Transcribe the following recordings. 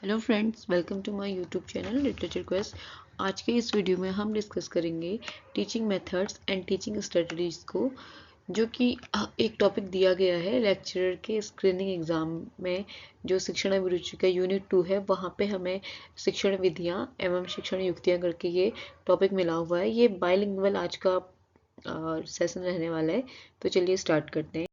Hello friends, welcome to my YouTube channel literature quest. आज के इस वीडियो में हम डिस्कस करेंगे teaching methods and teaching strategies को, जो कि एक टॉपिक दिया गया है लेक्चरर के स्क्रीनिंग एग्जाम में। जो शिक्षण अभिरुचि का यूनिट 2 है, वहाँ पे हमें शिक्षण विधियाँ एवं शिक्षण युक्तियाँ करके ये टॉपिक मिला हुआ है। ये बाइलिंगुअल आज का सेशन रहने वाला है। तो चलिए स्टार्ट करते हैं।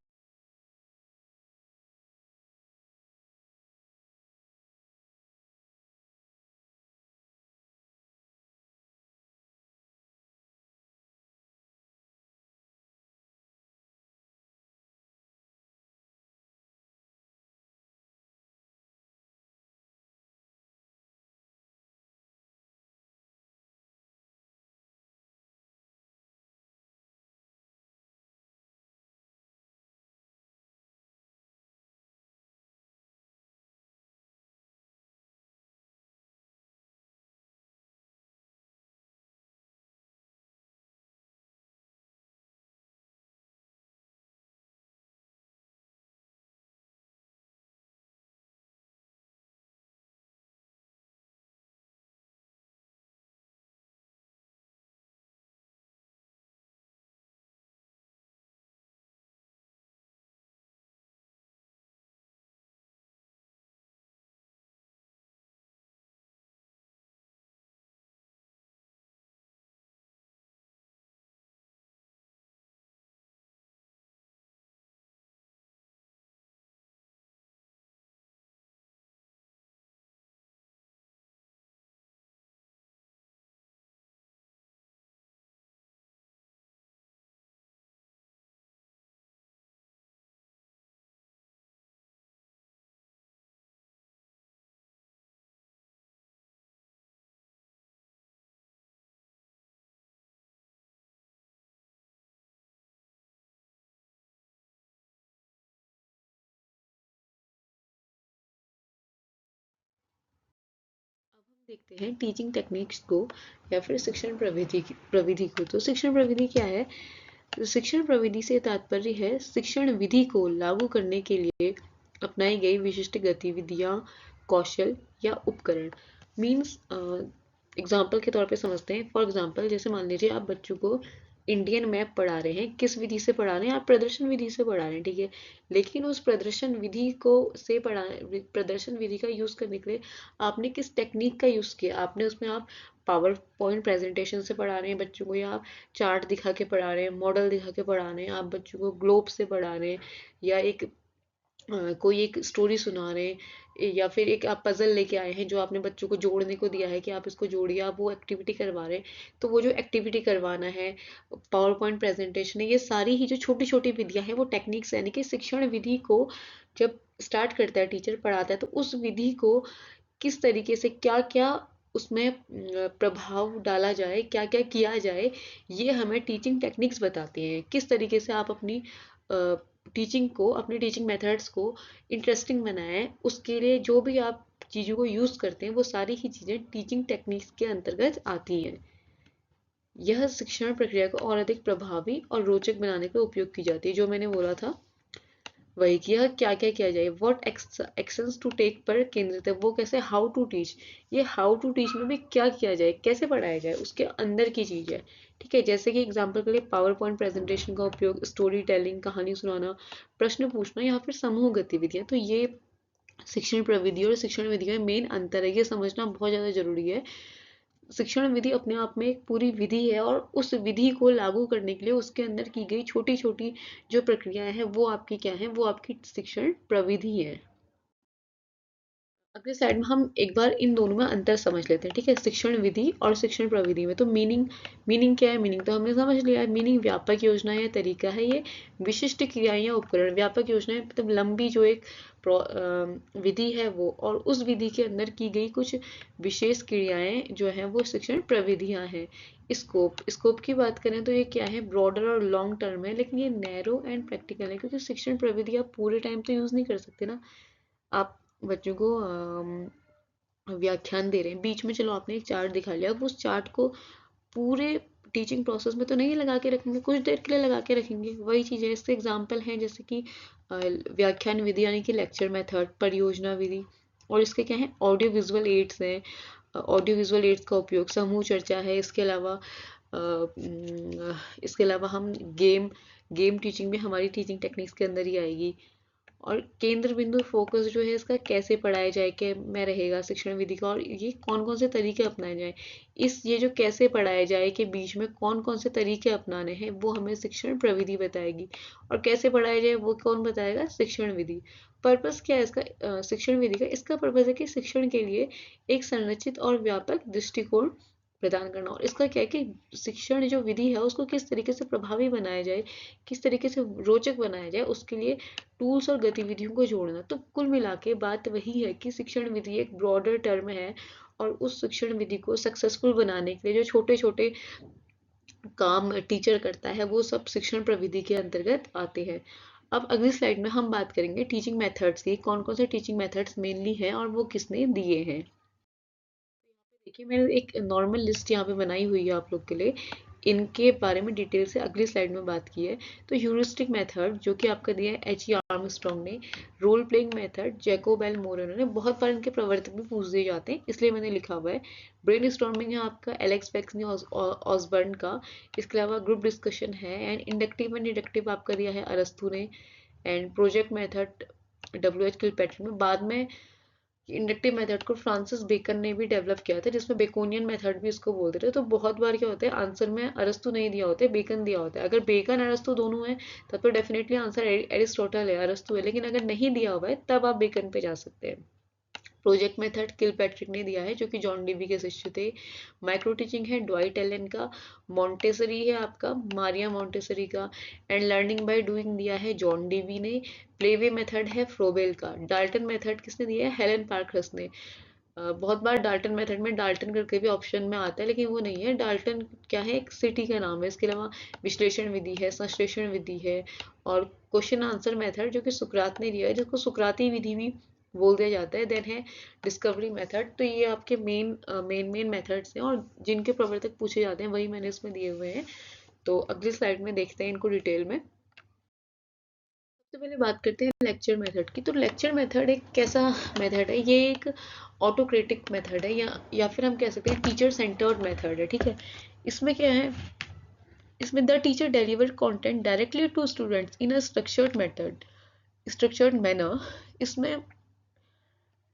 देखते हैं टीचिंग टेक्निक्स को या फिर शिक्षण प्रविधि को। तो शिक्षण प्रविधि क्या है? तो शिक्षण प्रविधि से तात्पर्य है शिक्षण विधि को लागू करने के लिए अपनाई गई विशिष्ट गतिविधियां, कौशल या उपकरण। मीन्स एग्जाम्पल के तौर पे समझते हैं। फॉर एग्जाम्पल, जैसे मान लीजिए आप बच्चों को इंडियन मैप पढ़ा रहे हैं। किस विधि से पढ़ा रहे हैं? आप प्रदर्शन विधि से पढ़ा रहे हैं, ठीक है। लेकिन उस प्रदर्शन विधि को से पढ़ा प्रदर्शन विधि का यूज करने के लिए आपने किस टेक्निक का यूज किया? आपने उसमें आप पावर पॉइंट प्रेजेंटेशन से पढ़ा रहे हैं बच्चों को, या आप चार्ट दिखा के पढ़ा रहे हैं, मॉडल दिखा के पढ़ा रहे हैं, आप बच्चों को ग्लोब से पढ़ा रहे हैं, या कोई एक स्टोरी सुना रहे हैं, या फिर एक आप पजल लेके आए हैं जो आपने बच्चों को जोड़ने को दिया है कि आप इसको जोड़िए, आप वो एक्टिविटी करवा रहे हैं। तो वो जो एक्टिविटी करवाना है, पावर पॉइंट प्रेजेंटेशन है, ये सारी ही जो छोटी छोटी विधियां हैं वो टेक्निक्स, यानी कि शिक्षण विधि को जब स्टार्ट करता है टीचर पढ़ाता है, तो उस विधि को किस तरीके से क्या क्या उसमें प्रभाव डाला जाए, क्या क्या किया जाए, ये हमें टीचिंग टेक्निक्स बताते हैं। किस तरीके से आप अपनी टीचिंग को, अपने टीचिंग मेथड्स को इंटरेस्टिंग बनाएं, उसके लिए जो भी आप चीज़ों को यूज़ करते हैं वो सारी ही चीज़ें टीचिंग टेक्निक्स के अंतर्गत आती हैं। यह शिक्षण प्रक्रिया को और अधिक प्रभावी और रोचक बनाने का उपयोग की जाती है। जो मैंने बोला था वही किया। क्या क्या किया जाए, व्हाट एक्शंस टू टेक पर केंद्रित है। वो कैसे, हाउ टू टीच, ये हाउ टू टीच में भी क्या किया जाए, कैसे पढ़ाया जाए, उसके अंदर की चीज है, ठीक है। जैसे कि एग्जांपल के लिए पावर पॉइंट प्रेजेंटेशन का उपयोग, स्टोरी टेलिंग, कहानी सुनाना, प्रश्न पूछना, या फिर समूह गतिविधियां। तो ये शिक्षण प्रविधि और शिक्षण विधि में मेन अंतर है, ये समझना बहुत ज्यादा जरूरी है। शिक्षण विधि अपने आप में एक पूरी विधि है, और उस विधि को लागू करने के लिए उसके अंदर की गई छोटी छोटी जो प्रक्रियाएं हैं वो आपकी क्या है, वो आपकी शिक्षण प्रविधि है। अगले साइड में हम एक बार इन दोनों में अंतर समझ लेते हैं, ठीक है। शिक्षण विधि और शिक्षण प्रविधि में तो मीनिंग क्या है? मीनिंग तो हमने समझ लिया है। मीनिंग व्यापक योजना या तरीका है, ये विशिष्ट क्रियाएं या उपकरण। व्यापक योजना है मतलब लंबी जो एक विधि है वो, और उस विधि के अंदर की गई कुछ विशेष क्रियाएं जो है वो शिक्षण प्रविधियां हैं। स्कोप की बात करें तो ये क्या है? ब्रॉडर और लॉन्ग टर्म है, लेकिन ये नैरो एंड प्रैक्टिकल है, क्योंकि शिक्षण प्रविधि आप पूरे टाइम तो यूज नहीं कर सकते ना। आप बच्चों को व्याख्यान दे रहे हैं, बीच में चलो आपने एक चार्ट दिखा लिया, अब उस चार्ट को पूरे टीचिंग प्रोसेस में तो नहीं लगा के रखेंगे, कुछ देर के लिए लगा के रखेंगे। वही चीज़ है। इससे एग्जाम्पल हैं जैसे कि व्याख्यान विधि यानी कि लेक्चर मेथड, परियोजना विधि, और इसके क्या है, ऑडियो विजुअल एड्स हैं, ऑडियो विजुअल एड्स का उपयोग, समूह चर्चा है, इसके अलावा हम गेम गेम टीचिंग भी हमारी टीचिंग टेक्निक्स के अंदर ही आएगी। और केंद्र बिंदु फोकस जो है इसका कैसे पढ़ाया जाए के में रहेगा शिक्षण विधि का, और ये कौन कौन से तरीके अपनाए जाए, इस ये जो कैसे पढ़ाया जाए के बीच में कौन कौन से तरीके अपनाने हैं वो हमें शिक्षण प्रविधि बताएगी, और कैसे पढ़ाया जाए वो कौन बताएगा, शिक्षण विधि। पर्पस क्या है इसका, शिक्षण विधि का, इसका पर्पस है कि शिक्षण के लिए एक संरचित और व्यापक दृष्टिकोण प्रदान करना, और इसका क्या है कि शिक्षण जो विधि है उसको किस तरीके से प्रभावी बनाया जाए, किस तरीके से रोचक बनाया जाए, उसके लिए टूल्स और गतिविधियों को जोड़ना। तो कुल मिला के बात वही है कि शिक्षण विधि एक ब्रॉडर टर्म है, और उस शिक्षण विधि को सक्सेसफुल बनाने के लिए जो छोटे छोटे काम टीचर करता है वो सब शिक्षण प्रविधि के अंतर्गत आते हैं। अब अगली स्लाइड में हम बात करेंगे टीचिंग मेथड्स की, कौन कौन से टीचिंग मेथड्स मेनली हैं और वो किसने दिए हैं। देखिए मैंने एक नॉर्मल लिस्ट यहाँ पे बनाई हुई है आप लोग के लिए, इनके बारे में डिटेल से अगली स्लाइड में बात की है। तो ह्यूरिस्टिक मेथड जो कि आपका दिया है एच ई आर्मस्ट्रॉन्ग ने, role playing method Jacob L Moreno ने, बहुत बार इनके प्रवर्तक भी पूछ दिए जाते हैं इसलिए मैंने लिखा हुआ है। ब्रेन स्टॉर्मिंग है आपका एलेक्स पेक्स ने ऑसबर्न का, इसके अलावा ग्रुप डिस्कशन है, एंड इंडक्टिव एंड डिडक्टिव आपका दिया है अरस्तु ने, and project method W H Kilpatrick में। बाद में इंडक्टिव मेथड को फ्रांसिस बेकन ने भी डेवलप किया था, जिसमें बेकोनियन मेथड भी इसको बोलते थे। तो बहुत बार क्या होता है आंसर में अरस्तु नहीं दिया होता है, बेकन दिया होता है। अगर बेकन अरस्तु दोनों है तब तो डेफिनेटली आंसर एरिस्टोटल है, अरस्तु है, लेकिन अगर नहीं दिया हुआ है तब आप बेकन पे जा सकते हैं। प्रोजेक्ट मेथड किलपैट्रिक ने दिया है जो कि जॉन डीवी के शिष्य थे। माइक्रो टीचिंग है ड्वाइट एलन का। मॉन्टेसरी है आपका मारिया मॉन्टेसरी का। एंड लर्निंग बाय डूइंग दिया है जॉन डीवी ने। प्लेवे मेथड है फ्रोबेल का। डाल्टन मेथड किसने दिया है, हेलन पार्कहर्स्ट ने। बहुत बार डाल्टन मेथड में डाल्टन करके भी ऑप्शन में आता है, लेकिन वो नहीं है। डाल्टन क्या है, एक सिटी का नाम है। इसके अलावा विश्लेषण विधि है, संश्लेषण विधि है, और क्वेश्चन आंसर मेथड जो कि सुकरात ने दिया है, जिसको सुकराती विधि भी बोल दिया जाता है। देन है डिस्कवरी मेथड। तो ये आपके मेन मेथड्स हैं, और जिनके प्रवर्तक पूछे जाते हैं वही मैंने इसमें दिए हुए हैं। तो अगली स्लाइड में देखते हैं इनको डिटेल में। सबसे पहले बात करते हैं लेक्चर मेथड की। तो लेक्चर मेथड एक कैसा मेथड है, ये एक ऑटोक्रेटिक मेथड है, या फिर हम कह सकते हैं टीचर सेंटर्ड मेथड है, ठीक है। इसमें क्या है, इसमें the teacher deliver content directly to students in a structured manner. इसमें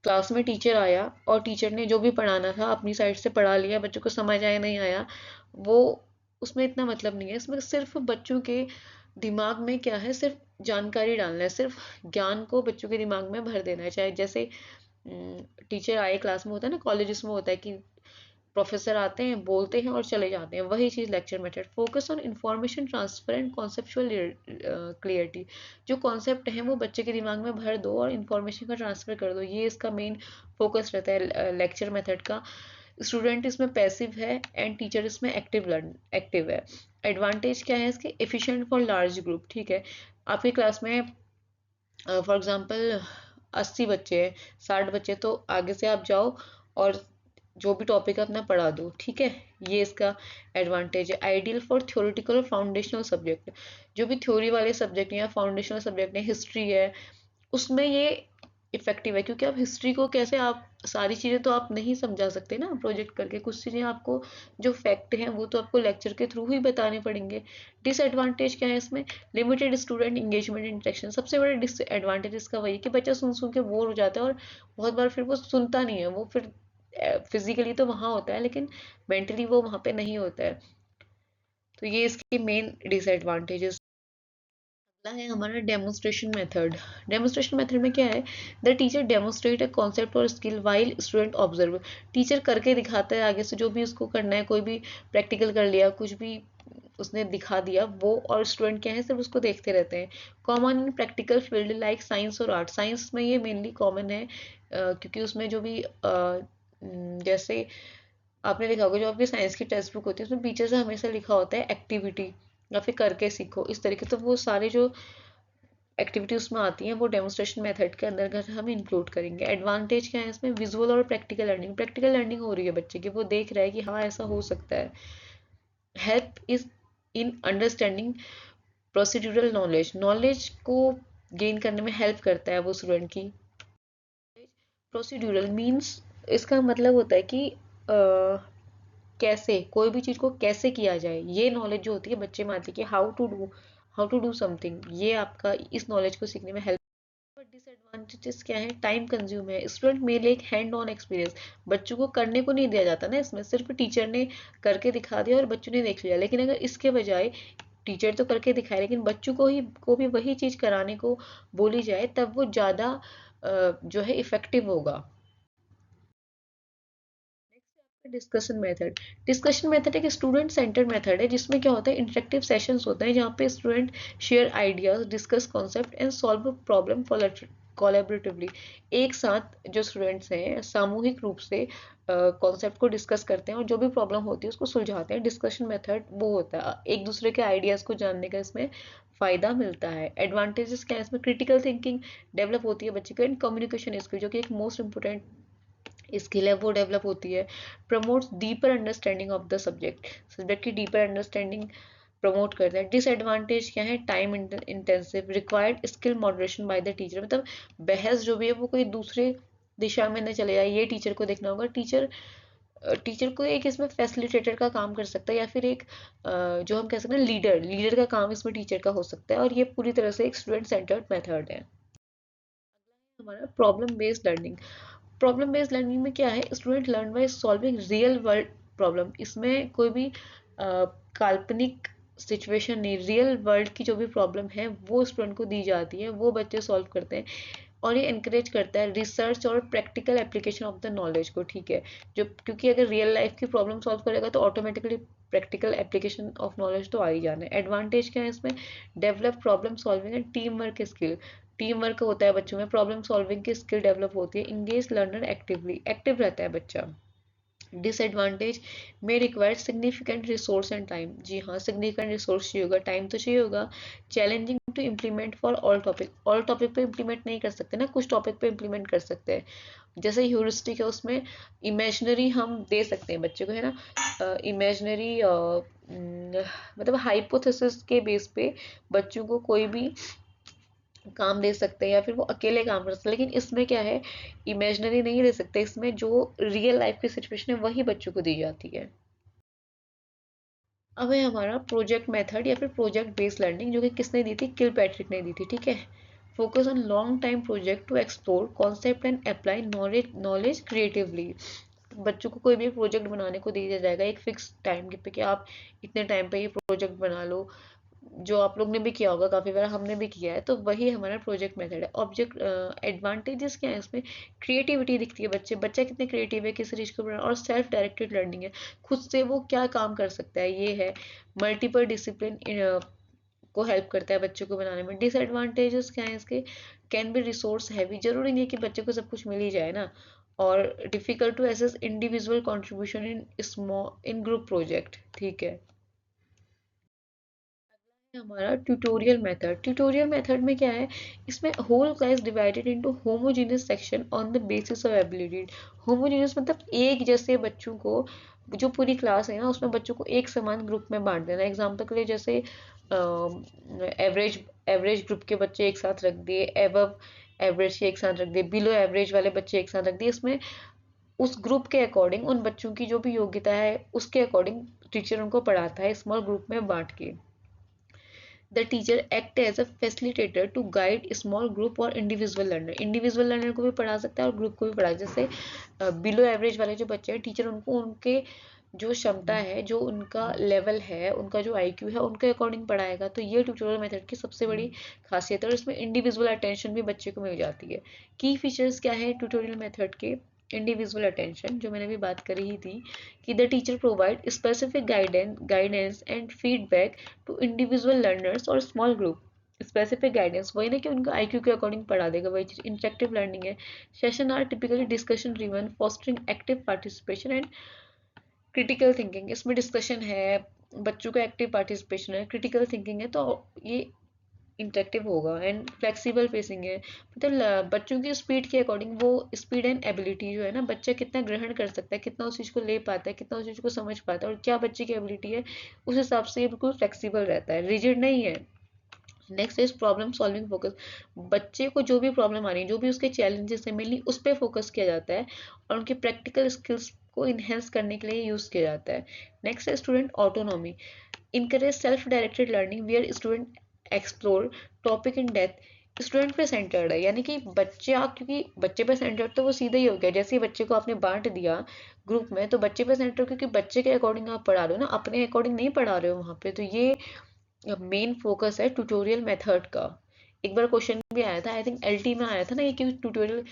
क्लास में टीचर आया और टीचर ने जो भी पढ़ाना था अपनी साइड से पढ़ा लिया, बच्चों को समझ आया नहीं आया वो उसमें इतना मतलब नहीं है। इसमें सिर्फ बच्चों के दिमाग में क्या है, सिर्फ जानकारी डालना है, सिर्फ ज्ञान को बच्चों के दिमाग में भर देना है। चाहे जैसे टीचर आए क्लास में, होता है ना कॉलेजेस में होता है कि प्रोफेसर आते हैं बोलते हैं और चले जाते हैं, वही चीज़ lecture method. Focus on information transfer and conceptual clarity. जो कॉन्सेप्ट है वो बच्चे के दिमाग में भर दो और इन्फॉर्मेशन का ट्रांसफर कर दो, ये इसका मेन फोकस रहता है लेक्चर मेथड का। स्टूडेंट इसमें पैसिव है एंड टीचर इसमें एक्टिव है। एडवांटेज क्या है इसके, एफिशिएंट फॉर लार्ज ग्रुप, ठीक है। आपकी क्लास में फॉर एग्जांपल 80 बच्चे हैं, 60 बच्चे, तो आगे से आप जाओ और जो भी टॉपिक अपना पढ़ा दो, ठीक है। ये इसका एडवांटेज है। आइडियल फॉर थ्योरेटिकल और फाउंडेशनल सब्जेक्ट, जो भी थ्योरी वाले सब्जेक्ट या फाउंडेशनल सब्जेक्ट है, हिस्ट्री है, उसमें ये इफेक्टिव है। क्योंकि आप हिस्ट्री को कैसे, आप सारी चीज़ें तो आप नहीं समझा सकते ना प्रोजेक्ट करके, कुछ चीज़ें आपको जो फैक्ट हैं वो तो आपको लेक्चर के थ्रू ही बताने पड़ेंगे। डिसएडवांटेज क्या है इसमें, लिमिटेड स्टूडेंट इंगेजमेंट इंटरेक्शन। सबसे बड़ा डिसएडवांटेज इसका वही कि बच्चा सुन सुन के बोर हो जाता है, और बहुत बार फिर वो सुनता नहीं है, वो फिर फिजिकली तो वहाँ होता है लेकिन मेंटली वो वहाँ पे नहीं होता है। तो ये इसकी मेन डिसएडवांटेजेस। अगला है हमारा डेमोन्स्ट्रेशन मेथड। डेमोन्स्ट्रेशन मेथड में क्या है, the teacher demonstrate a concept और skill while student observe. Teacher करके दिखाता है आगे से जो भी उसको करना है, कोई भी प्रैक्टिकल कर लिया, कुछ भी उसने दिखा दिया वो, और स्टूडेंट क्या है सिर्फ उसको देखते रहते हैं। Common in practical field like science और आर्ट। साइंस में ये मेनली कॉमन है क्योंकि उसमें जो भी जैसे आपने देखा होगा जो आपकी साइंस की टेक्स्ट बुक होती है उसमें पीछे से हमेशा लिखा होता है एक्टिविटी या फिर करके सीखो, इस तरीके। तो वो सारे जो एक्टिविटी उसमें आती हैं वो डेमोन्स्ट्रेशन मेथड के अंदर हम इंक्लूड करेंगे। एडवांटेज क्या है इसमें, विजुअल और प्रैक्टिकल लर्निंग। प्रैक्टिकल लर्निंग हो रही है बच्चे की, वो देख रहा है कि हाँ ऐसा हो सकता है। Help is in understanding procedural knowledge. Knowledge को गेन करने में हेल्प करता है वो स्टूडेंट की। प्रोसीड्यूरल मीन्स इसका मतलब होता है कि कैसे कोई भी चीज़ को कैसे किया जाए, ये नॉलेज जो होती है बच्चे में आती है कि हाउ टू डू समथिंग, ये आपका इस नॉलेज को सीखने में हेल्प। बट डिसएडवांटेजेस क्या है, टाइम कंज्यूम है, स्टूडेंट मेरे एक हैंड ऑन एक्सपीरियंस, बच्चों को करने को नहीं दिया जाता ना, इसमें सिर्फ टीचर ने करके दिखा दिया और बच्चों ने देख लिया। लेकिन अगर इसके बजाय टीचर तो करके दिखाए लेकिन बच्चों को भी वही चीज़ कराने को बोली जाए, तब वो ज़्यादा जो है इफेक्टिव होगा। Discussion method. डिस्कशन मेथड एक स्टूडेंट सेंटर्ड मेथड है जिसमें क्या होता है, इंटरेक्टिव सेशंस होते हैं जहाँ पे student share ideas, discuss concept and solve problem collaboratively. एक साथ जो स्टूडेंट्स हैं सामूहिक रूप से कॉन्सेप्ट को डिस्कस करते हैं और जो भी प्रॉब्लम होती है उसको सुलझाते हैं। डिस्कशन मेथड वो होता है, एक दूसरे के आइडियाज को जानने का इसमें फायदा मिलता है। एडवांटेजेस क्या है इसमें, क्रिटिकल थिंकिंग डेवलप होती है बच्चे को, एंड कम्युनिकेशन स्किल जो कि एक मोस्ट इंपोर्टेंट स्किल है वो डेवलप होती है। Promotes deeper understanding of the subject, subject की डीपर अंडरस्टैंडिंग प्रमोट करता है। डिसएडवांटेज क्या है, time intensive, required skill moderation by the teacher, मतलब बहस जो भी है वो कोई दूसरे दिशा में न चले जाए, ये टीचर को देखना होगा। टीचर को एक इसमें फैसिलिटेटर का काम कर सकता है या फिर एक जो हम कह सकते हैं लीडर का काम इसमें टीचर का हो सकता है, और ये पूरी तरह से एक स्टूडेंट सेंटर्ड मेथड है। हमारा problem based learning. Problem based learning में क्या है, student learn by solving real world problem. इसमें कोई भी काल्पनिक सिचुएशन नहीं, रियल वर्ल्ड की जो भी प्रॉब्लम है वो स्टूडेंट को दी जाती है, वो बच्चे सॉल्व करते हैं। और ये एनकरेज करता है रिसर्च और practical application of the knowledge को, ठीक है। जो क्योंकि अगर रियल लाइफ की प्रॉब्लम सॉल्व करेगा तो automatically practical application of knowledge तो आ ही जाना है। एडवांटेज क्या है इसमें, develop problem solving and team work skill. Team work होता है बच्चों में, प्रॉब्लम सॉल्विंग की स्किल डेवलप होती है। इंगेज लर्नर एक्टिवली, एक्टिव रहता है बच्चा। डिसएडवांटेज में require significant resource and time, जी हाँ सिग्निफिकेंट रिसोर्स चाहिए होगा, टाइम तो चाहिए होगा। Challenging to implement for all topic पे इम्प्लीमेंट नहीं कर सकते ना, कुछ टॉपिक पे इम्प्लीमेंट कर सकते हैं। जैसे ह्यूरिस्टिक है उसमें इमेजनरी हम दे सकते हैं बच्चे को, है ना, इमेजनरी मतलब हाइपोथेसिस के बेस पे बच्चों को कोई भी काम दे सकते हैं या फिर वो अकेले काम कर सकते हैं। लेकिन इसमें क्या है, इमेजिनरी नहीं दे सकते, इसमें जो रियल लाइफ की सिचुएशन है वही बच्चों को दी जाती है। अब है हमारा प्रोजेक्ट मेथड या फिर प्रोजेक्ट बेस्ड लर्निंग, जो कि किसने दी थी, किल पैट्रिक ने दी थी, ठीक है। Focus on long time project to explore concept and apply knowledge creatively. बच्चों को कोई भी प्रोजेक्ट बनाने को दिया जाएगा एक फिक्स टाइम पे कि आप इतने टाइम पे ये प्रोजेक्ट बना लो, जो आप लोग ने भी किया होगा, काफ़ी बार हमने भी किया है, तो वही हमारा प्रोजेक्ट मेथड है। ऑब्जेक्ट एडवांटेजेस क्या है इसमें, क्रिएटिविटी दिखती है, बच्चा कितने क्रिएटिव है किसी चीज़ को बनाना, और सेल्फ डायरेक्टेड लर्निंग है, खुद से वो क्या काम कर सकता है, ये है। मल्टीपल डिसिप्लिन को हेल्प करता है बच्चों को बनाने में। डिसएडवांटेजेस क्या है इसके, कैन बी रिसोर्स हैवी, जरूरी नहीं है कि बच्चे को सब कुछ मिल ही जाए ना, और difficult to assess individual contribution in small in group project, ठीक है। हमारा ट्यूटोरियल मेथड में क्या है, इसमें whole class divided into homogeneous section on the basis of ability. Homogeneous मतलब एक जैसे बच्चों को, जो पूरी क्लास है ना उसमें बच्चों को एक समान ग्रुप में बांट देना। एग्जांपल के लिए जैसे एवरेज एवरेज ग्रुप के बच्चे एक साथ रख दिए, एवव एवरेज के एक साथ रख दिए, बिलो एवरेज वाले बच्चे एक साथ रख दिए। इसमें उस ग्रुप के अकॉर्डिंग, उन बच्चों की जो भी योग्यता है उसके अकॉर्डिंग टीचर उनको पढ़ाता है स्मॉल ग्रुप में बांट के। The teacher act as a facilitator to guide small group और individual learner। individual learner को भी पढ़ा सकता है और ग्रुप को भी पढ़ा, जैसे बिलो एवरेज वाले जो बच्चे हैं टीचर उनको उनके जो क्षमता है, जो उनका लेवल है, उनका जो आईक्यू है उनके अकॉर्डिंग पढ़ाएगा। तो ये ट्यूटोरियल मेथड की सबसे बड़ी खासियत है, और इसमें इंडिविजुअल अटेंशन भी बच्चे को मिल जाती है। की फीचर्स क्या है ट्यूटोरियल मेथड के, इंडिविजुअल अटेंशन जो मैंने अभी बात करी ही थी, कि the teacher provide specific guidance and feedback to individual learners और स्मॉल ग्रुप। स्पेसिफिक गाइडेंस वही ना कि उनका आईक्यू के अकॉर्डिंग पढ़ा देगा, वही चीज इंटरेक्टिव लर्निंग है। Session are typically discussion driven, fostering active participation and critical thinking. इसमें डिस्कशन है, बच्चों का एक्टिव पार्टिसिपेशन है, क्रिटिकल थिंकिंग है, तो ये इंटरेक्टिव होगा। एंड फ्लेक्सिबल पेसिंग है, मतलब बच्चों की स्पीड के अकॉर्डिंग वो स्पीड एंड एबिलिटी जो है ना, बच्चा कितना ग्रहण कर सकता है, कितना उस चीज़ को ले पाता है, कितना उस चीज़ को समझ पाता है और क्या बच्चे की एबिलिटी है, उस हिसाब से ये बिल्कुल फ्लेक्सिबल रहता है, रिजिड नहीं है। Next is problem solving focus. बच्चे को जो भी प्रॉब्लम आ रही है, जो भी उसके चैलेंजेस है, मेनली उस पर फोकस किया जाता है और उनके प्रैक्टिकल स्किल्स को इन्हेंस करने के लिए यूज़ किया जाता है। नेक्स्ट है student autonomy. encourage self-directed learning where student explore topic in depth। Student पे सेंटर्ड है, यानी कि बच्चा, क्योंकि बच्चे पे सेंटर्ड तो वो सीधा ही हो गया। जैसे ही बच्चे को आपने बांट दिया ग्रुप में, तो बच्चे पे सेंटर, क्योंकि बच्चे के अकॉर्डिंग आप पढ़ा रहे हो ना, अपने अकॉर्डिंग नहीं पढ़ा रहे हो वहाँ पे। तो ये मेन फोकस है ट्यूटोरियल मेथड का। एक बार क्वेश्चन भी आया था, आई थिंक एलटी में आया था ना, ये कि ट्यूटोरियल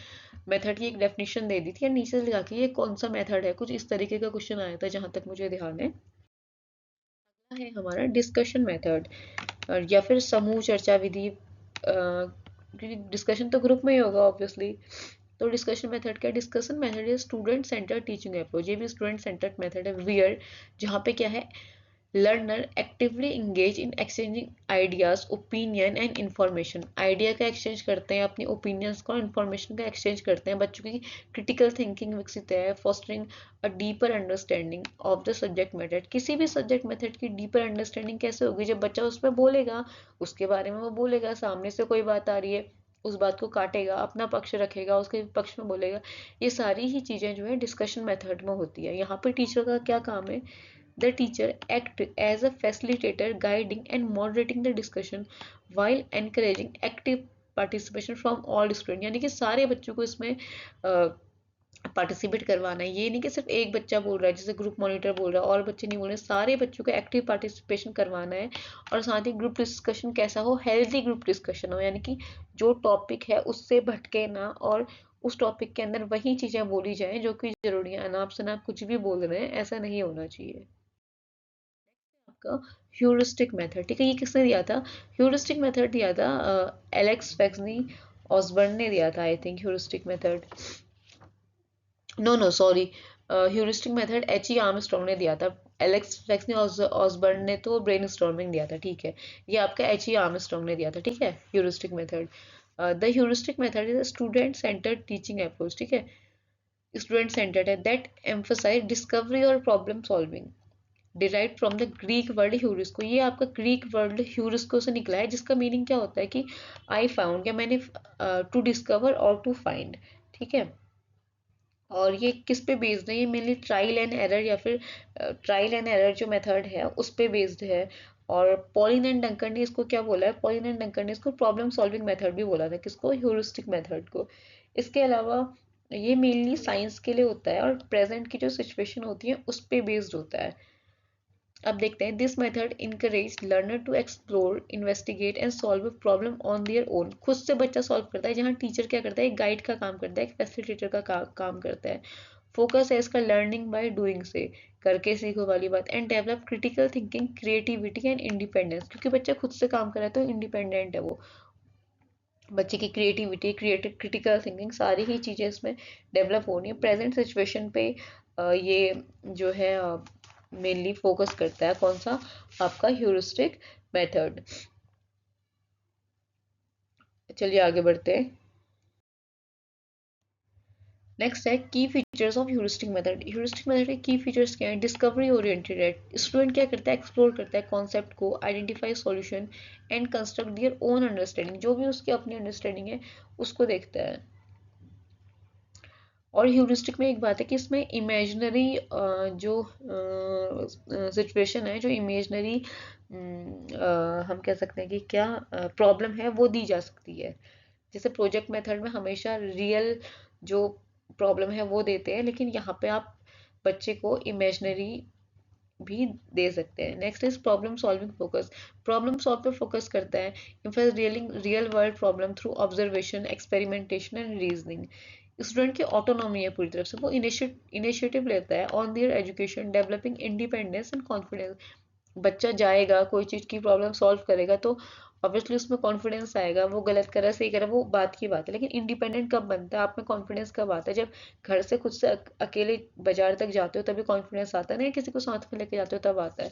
मेथड की एक डेफिनेशन दे दी थी, या नीचे से लिखा के ये कौन सा मेथड है, कुछ इस तरीके का क्वेश्चन आया था जहां तक मुझे ध्यान है। है हमारा डिस्कशन मेथड, या फिर समूह चर्चा विधि, क्योंकि डिस्कशन तो ग्रुप में ही होगा ऑब्वियसली। तो डिस्कशन मेथड क्या, डिस्कशन मेथड है स्टूडेंट सेंटर्ड टीचिंग अप्रोच। ये भी स्टूडेंट सेंटर्ड मेथड है वियर, जहाँ पे क्या है, learner actively engage in exchanging ideas, opinion and information. Idea का एक्सचेंज करते हैं, अपनी ओपिनियंस का, इंफॉर्मेशन का एक्सचेंज करते हैं। बच्चों की क्रिटिकल थिंकिंग विकसित है, fostering a deeper understanding of the subject matter. किसी भी सब्जेक्ट मैथड की डीपर अंडरस्टैंडिंग कैसे होगी, जब बच्चा उस पर बोलेगा, उसके बारे में वो बोलेगा, सामने से कोई बात आ रही है, उस बात को काटेगा, अपना पक्ष रखेगा, उसके पक्ष में बोलेगा। ये सारी ही चीज़ें जो है डिस्कशन मेथड में होती है। यहाँ पर टीचर का क्या काम है, the teacher act as a facilitator, guiding and moderating the discussion while encouraging active participation from all students। यानी कि सारे बच्चों को इसमें पार्टिसिपेट करवाना है। ये नहीं कि सिर्फ एक बच्चा बोल रहा है, जैसे ग्रुप मॉनिटर बोल रहा है और बच्चे नहीं बोल रहे, सारे बच्चों को एक्टिव पार्टिसिपेशन करवाना है। और साथ ही ग्रुप डिस्कशन कैसा हो, हेल्दी ग्रुप डिस्कशन हो, यानी कि जो टॉपिक है उससे भटके ना, और उस टॉपिक के अंदर वही चीज़ें बोली जाएं जो कि जरूरी है। अनाप शनाप कुछ भी बोल रहे हैं, ऐसा नहीं होना चाहिए। आपका ह्यूरिस्टिक मेथड, ठीक है, ये किसने दिया था, ह्यूरिस्टिक मेथड दिया था एलेक्स फैक्सनी ऑसबर्न ने दिया था, I think. Heuristic method, no no sorry, heuristic method H E Armstrong ने दिया था। एलेक्स फैक्सनी ऑसबर्न ने तो ब्रेन स्टॉर्मिंग दिया था, ठीक है। ये आपका एच ई आर्मस्ट्रॉन्ग ने दिया था, ठीक है, heuristic method. The heuristic method is student centred teaching approach, ठीक है, स्टूडेंट सेंटर्ड है, दैट एम्फसाइज डिस्कवरी और problem solving, derive from the Greek word heurisko. ये आपका ग्रीक वर्ड ह्यूरिस्को से निकला है, जिसका मीनिंग क्या होता है कि आई फाउंड, या मैंने, टू डिस्कवर और टू फाइंड, ठीक है। और ये किस पे बेस्ड है, ये मेनली ट्रायल एंड एरर, या फिर ट्रायल एंड एरर जो मेथड है उस पे बेस्ड है। और पॉलिन एंड डंकन ने इसको क्या बोला है, पॉलिन एंड डंकन ने इसको प्रॉब्लम सॉल्विंग मेथड भी बोला था, किसको, ह्यूरिस्टिक मेथड को। इसके अलावा ये मेनली साइंस के लिए होता है और प्रेजेंट की जो सिचुएशन होती है उस पे बेस्ड होता है। अब देखते हैं, this method encourage learner to explore, investigate and solve problem on their own. खुद से बच्चा सॉल्व करता है, जहाँ टीचर क्या करता है, एक गाइड का काम करता है, एक फैसिलिटेटर का काम करता है। फोकस है इसका लर्निंग बाय डूइंग से, करके सीखो वाली बात, and develop critical thinking, creativity and independence. क्योंकि बच्चा खुद से काम कर रहा है तो इंडिपेंडेंट है वो। बच्चे की क्रिएटिविटी, क्रिटिकल थिंकिंग, सारी ही चीज़ें इसमें डेवलप होनी है। प्रेजेंट सिचुएशन पे ये जो है मेनली फोकस करता है, कौन सा, आपका ह्यूरिस्टिक मेथड। चलिए आगे बढ़ते हैं। नेक्स्ट है की features of heuristic method. Heuristic method के की फीचर्स क्या है, डिस्कवरी ओरिएंटेड है, स्टूडेंट क्या करता है, एक्सप्लोर करता है कॉन्सेप्ट को, identify solution and construct their own understanding. जो भी उसकी अपनी अंडरस्टैंडिंग है उसको देखता है। और ह्यूरिस्टिक में एक बात है कि इसमें इमेजनरी जो सिचुएशन है, जो इमेजनरी हम कह सकते हैं कि क्या प्रॉब्लम है वो दी जा सकती है। जैसे प्रोजेक्ट मेथड में हमेशा रियल जो प्रॉब्लम है वो देते हैं, लेकिन यहाँ पे आप बच्चे को इमेजनरी भी दे सकते हैं। Next is problem solving focus. Problem solve पे फोकस करता है, in fact real world problem through observation, experimentation and reasoning. Student की ऑटोनॉमी है पूरी तरफ से, वो इनिशिएटिव लेता है on their education, developing independence and confidence. बच्चा जाएगा कोई चीज़ की प्रॉब्लम सॉल्व करेगा तो ऑब्वियसली उसमें कॉन्फिडेंस आएगा, वो गलत कर रहा है सही कर रहा है वो बात की बात है। लेकिन इंडिपेंडेंट कब बनता है, आप में कॉन्फिडेंस कब आता है, जब घर से खुद से अकेले बाजार तक जाते हो तभी कॉन्फिडेंस आता है ना, किसी को साथ में लेके जाते हो तब आता है।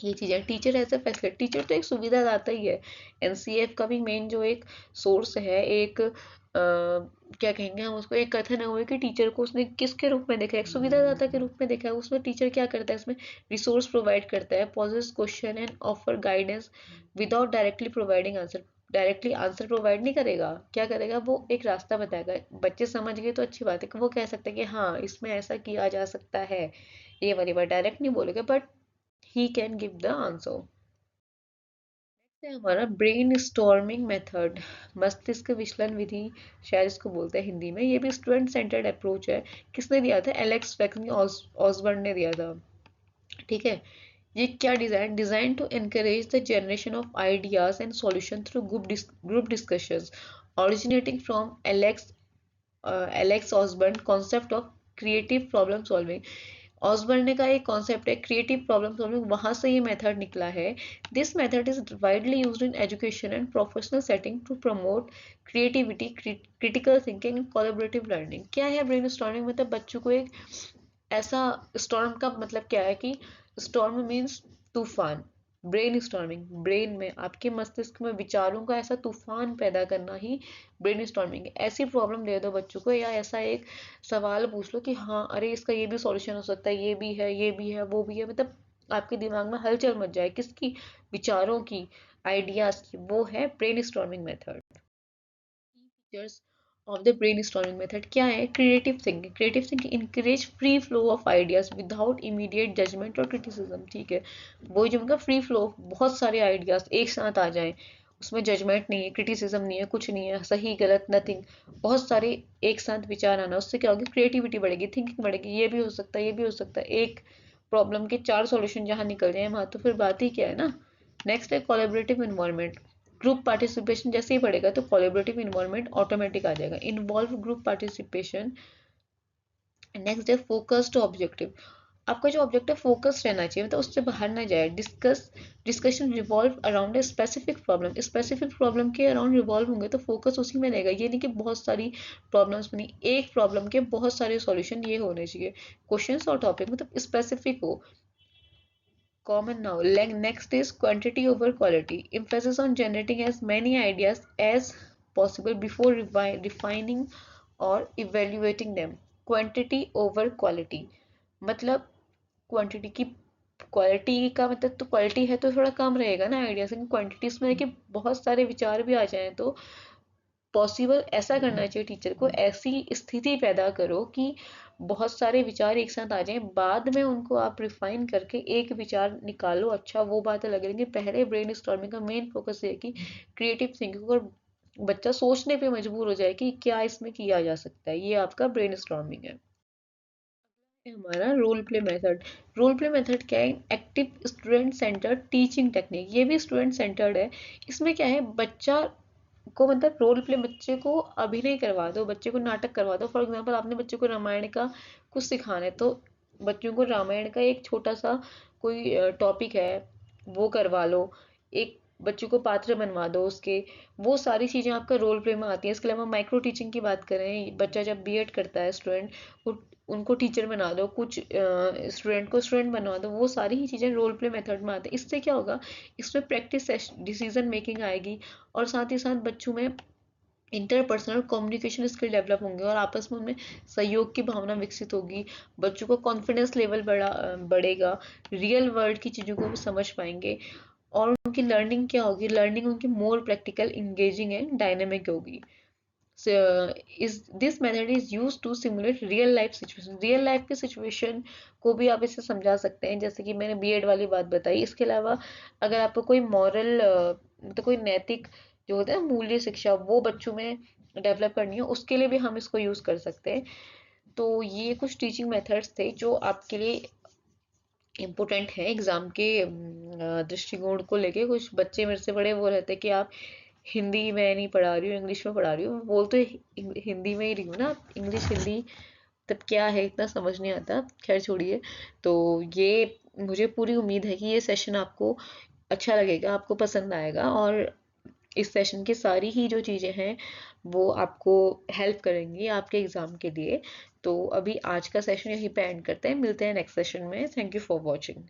ये चीज़ है। Teacher as a facility, teacher तो एक सुविधादाता ही है। एनसीएफ का भी मेन जो एक सोर्स है, एक क्या कहेंगे हम उसको, एक कथन हुआ कि टीचर को उसने किसके रूप में देखा है, एक सुविधादाता के रूप में देखा है। उसमें टीचर क्या करता है, इसमें रिसोर्स प्रोवाइड करता है, poses question and offer guidance without directly providing answer. Directly answer provide नहीं करेगा, क्या करेगा, वो एक रास्ता बताएगा। बच्चे समझ गए तो अच्छी बात है, कि वो कह सकते हैं कि हाँ इसमें ऐसा किया जा सकता है, ये वाली बात डायरेक्ट नहीं बोलेगा, but he can give the answer. है हमारा ब्रेन स्टॉर्मिंग मेथड, मस्तिष्क विचलन विधि, शायद इसको बोलते हैं हिंदी में। ये भी स्टूडेंट सेंटर्ड अप्रोच है। किसने दिया था, एलेक्स फैक्नी ऑसबर्न ने दिया था। ठीक है, ये क्या design, design to encourage the generation of ideas and solution through group discussions, originating from Alex Osborn concept of creative problem solving. Osborn का एक कॉन्सेप्ट है क्रिएटिव प्रॉब्लम सॉल्विंग, वहां से ये मेथड निकला है। This method is widely used in education and professional setting to promote creativity, critical thinking, collaborative learning. क्या है ब्रेन स्टॉर्मिंग, मतलब बच्चों को एक ऐसा, स्टॉर्म का मतलब क्या है कि स्टॉर्म मीन्स तूफान, ब्रेन स्टॉर्मिंग, ब्रेन में आपके मस्तिष्क में विचारों का ऐसा तूफान पैदा करना ही ब्रेन स्टॉर्मिंग है। ऐसी प्रॉब्लम दे दो बच्चों को, या ऐसा एक सवाल पूछ लो कि हाँ अरे इसका ये भी सॉल्यूशन हो सकता है, ये भी है, ये भी है, वो भी है, मतलब आपके दिमाग में हलचल मच जाए, किसकी, विचारों की, आइडियाज की, वो है brainstorming method. Features of the brainstorming method क्या है, creative thinking, creative thinking encourage free flow of ideas without immediate judgement और क्रिटिसिज्म। ठीक है, वो जो उनका फ्री फ्लो, बहुत सारे आइडियाज एक साथ आ जाएं, उसमें जजमेंट नहीं है, क्रिटिसिज्म नहीं है, कुछ नहीं है, सही गलत नथिंग, बहुत सारे एक साथ विचार आना, उससे क्या होगी, क्रिएटिविटी बढ़ेगी, थिंकिंग बढ़ेगी, ये भी हो सकता है, ये भी हो सकता है, एक प्रॉब्लम के चार सॉल्यूशन जहाँ निकल जाए वहां, तो फिर बात ही क्या है ना। नेक्स्ट है कोलैबोरेटिव इन्वायरमेंट, ग्रुप पार्टिसिपेशन जैसे ही बढ़ेगा तो कोलैबोरेटिव इन्वायरमेंट ऑटोमेटिक आ जाएगा, इन्वॉल्व ग्रुप पार्टिसिपेशन। नेक्स्ट है फोकस्ड ऑब्जेक्टिव, आपका जो ऑब्जेक्टिव फोकस रहना चाहिए, मतलब उससे बाहर ना जाए। Discussion revolve around a specific problem, specific problem के अराउंड रिवॉल्व होंगे तो फोकस उसी में रहेगा। ये नहीं कि बहुत सारी प्रॉब्लम्स बनी, एक प्रॉब्लम के बहुत सारे सॉल्यूशन ये होने चाहिए। क्वेश्चंस और टॉपिक मतलब स्पेसिफिक हो, common now. Next is quantity over quality. Emphasis on generating as many ideas as possible before refining or evaluating them. Quantity over quality. मतलब क्वांटिटी की, क्वालिटी का मतलब तो क्वालिटी है तो थोड़ा कम रहेगा ना आइडियाज, लेकिन क्वांटिटीज में है कि बहुत सारे विचार भी आ जाएं, तो पॉसिबल ऐसा करना चाहिए टीचर को, ऐसी स्थिति पैदा करो कि बहुत सारे विचार एक साथ आ जाएं, बाद में उनको आप रिफाइन करके एक विचार निकालो, अच्छा वो बात अलग है, लेकिन पहले ब्रेन स्टॉर्मिंग का मेन फोकस है कि क्रिएटिव थिंकिंग, और बच्चा सोचने पे मजबूर हो जाए कि क्या इसमें किया जा सकता है, ये आपका ब्रेन स्टॉर्मिंग है। हमारा role play method, role play method क्या है, active student centred teaching technique, ये भी स्टूडेंट सेंटर्ड है। इसमें क्या है, बच्चा को मतलब रोल प्ले, बच्चे को अभिनय करवा दो, बच्चे को नाटक करवा दो। फॉर एग्जांपल आपने बच्चे को रामायण का कुछ सिखाना है, तो बच्चों को रामायण का एक छोटा सा कोई टॉपिक है वो करवा लो, एक बच्चों को पात्र बनवा दो उसके, वो सारी चीजें आपका रोल प्ले में आती है। इसके अलावा माइक्रो टीचिंग की बात करें, बच्चा जब बीएड करता है स्टूडेंट, उनको टीचर बना दो, कुछ स्टूडेंट को स्टूडेंट बनवा दो, वो सारी ही चीज़ें रोल प्ले मेथड में आती है। इससे क्या होगा, इसमें प्रैक्टिस डिसीजन मेकिंग आएगी, और साथ ही साथ बच्चों में इंटरपर्सनल कम्युनिकेशन स्किल डेवलप होंगे, और आपस में उनमें सहयोग की भावना विकसित होगी, बच्चों को कॉन्फिडेंस लेवल बढ़ेगा, रियल वर्ल्ड की चीज़ों को भी समझ पाएंगे, और उनकी लर्निंग क्या होगी, लर्निंग उनकी more practical, engaging and dynamic होगी। is this method is used to simulate real life situation, real life के सिचुएशन को भी आप इसे समझा सकते हैं, जैसे कि मैंने बीएड वाली बात बताई। इसके अलावा अगर आपको कोई मॉरल, मतलब कोई नैतिक जो होता है मूल्य शिक्षा, वो बच्चों में डेवलप करनी है, उसके लिए भी हम इसको यूज कर सकते हैं। तो ये कुछ टीचिंग मेथड्स थे जो आपके लिए इम्पोर्टेंट है एग्जाम के दृष्टिकोण को लेके। कुछ बच्चे मेरे से बड़े वो रहते हैं कि आप हिंदी में नहीं पढ़ा रही हूँ, इंग्लिश में पढ़ा रही हूँ, बोल तो हिंदी में ही रही हूँ ना, इंग्लिश हिंदी तब क्या है, इतना समझ नहीं आता, खैर छोड़िए। तो ये मुझे पूरी उम्मीद है कि ये सेशन आपको अच्छा लगेगा, आपको पसंद आएगा, और इस सेशन की सारी ही जो चीज़ें हैं वो आपको हेल्प करेंगी आपके एग्ज़ाम के लिए। तो अभी आज का सेशन यहीं पे एंड करते हैं, मिलते हैं नेक्स्ट सेशन में। Thank you for watching.